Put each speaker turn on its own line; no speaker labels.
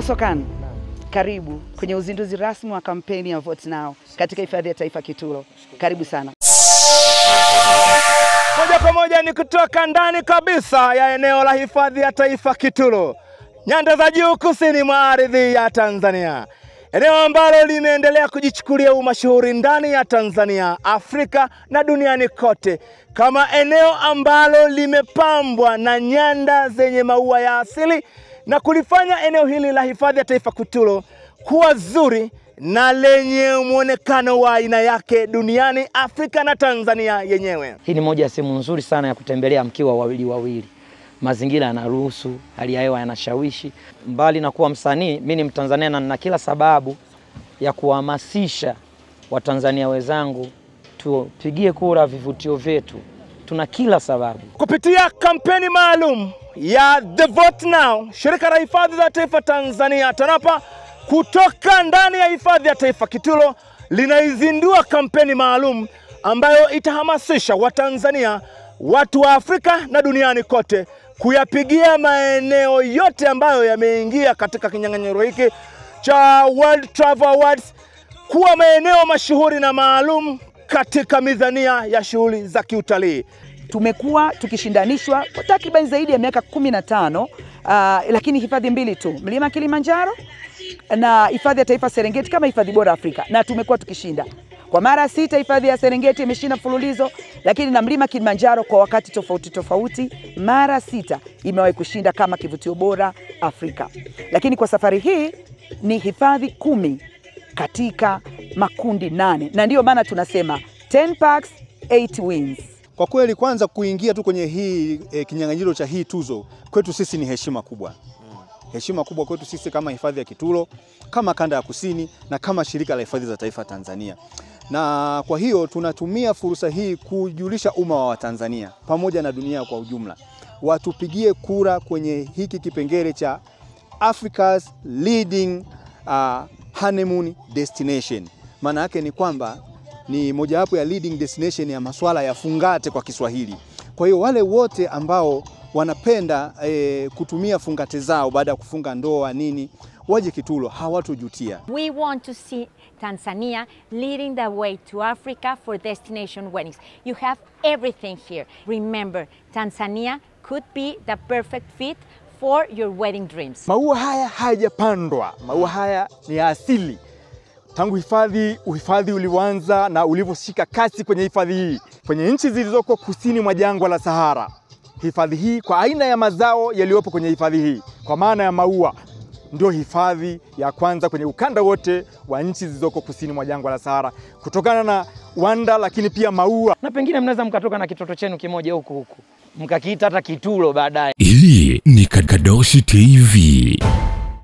Mbosso Khan, karibu kwenye uzinduzi rasmi wa kampeni ya Vote Now katika hifadhi ya taifa Kitulo. Karibu sana.
Moja kwa moja ni kutoka ndani kabisa ya eneo la hifadhi ya taifa Kitulo, nyanda za juu kusini mwa ardhi ya Tanzania. Eneo ambalo limeendelea kujichukulia umashuhuri ndani ya Tanzania, Afrika na duniani kote, kama eneo ambalo limepambwa na nyanda zenye maua ya asili na kulifanya eneo hili la hifadhi ya taifa Kitulo kuwa zuri na lenye muonekano wa aina yake duniani, Afrika na Tanzania yenyewe.
Hii ni moja ya sehemu nzuri sana ya kutembelea mkiwa wawili. Mazingira yanaruhusu, hali ya hewa yanashawishi. Mbali na kuwa msanii, mimi ni Mtanzania na nina kila sababu ya kuhamasisha Watanzania wenzangu tupigie kura vivutio vyetu. Tuna kila sababu.
Kupitia kampeni maalum ya The Vote Now, shirika la hifadhi za taifa Tanzania TANAPA kutoka ndani ya hifadhi ya taifa Kitulo linaizindua kampeni maalum ambayo itahamasisha Watanzania, watu wa Afrika na duniani kote kuyapigia maeneo yote ambayo yameingia katika kinyang'anyiro hiki cha World Travel Awards kuwa maeneo mashuhuri na maalum katika mizania ya shughuli za kiutalii.
Tumekuwa tukishindanishwa kwa takriban zaidi ya miaka 15, lakini hifadhi mbili tu, Mlima Kilimanjaro na hifadhi ya taifa Serengeti kama hifadhi bora Afrika, na tumekuwa tukishinda. Kwa mara 6 hifadhi ya Serengeti imeshinda mfululizo, lakini na Mlima Kilimanjaro kwa wakati tofauti mara 6 imewahi kushinda kama kivutio bora Afrika. Lakini kwa safari hii ni hifadhi 10 katika makundi 8, na ndio maana tunasema 10 packs 8 wins.
Kwa kweli kwanza kuingia tu kwenye hii kinyang'anyiro cha hii tuzo kwetu sisi ni heshima kubwa. Heshima kubwa kwetu sisi kama hifadhi ya Kitulo, kama kanda ya kusini na kama shirika la hifadhi za taifa Tanzania. Na kwa hiyo tunatumia fursa hii kujulisha umma wa Tanzania pamoja na dunia kwa ujumla watupigie kura kwenye hiki kipengele cha Africa's Leading Honeymoon Destination. Maana yake ni kwamba ni mojawapo ya leading destination ya masuala ya fungate kwa Kiswahili. Kwa hiyo wale wote ambao wanapenda kutumia fungate zao baada ya kufunga ndoa nini, waje Kitulo, hawatojutia.
We want to see Tanzania leading the way to Africa for destination weddings. You have everything here. Remember, Tanzania could be the perfect fit for your wedding dreams.
Maua haya hayajapandwa, maua haya ni asili. Tangu uhifadhi ulianza na ulivyoshika kasi kwenye hifadhi hii, kwenye nchi zilizoko kusini mwa jangwa la Sahara, hifadhi hii kwa aina ya mazao yaliyopo kwenye hifadhi hii, kwa maana ya maua, ndio hifadhi ya kwanza kwenye ukanda wote wa nchi zilizoko kusini mwa jangwa la Sahara, kutokana na wanda lakini pia maua.
Na pengine mnaweza mkatoka na kitoto chenu kimoja huku mkakiita hata Kitulo baadaye.
Hii ni Kadoshi TV.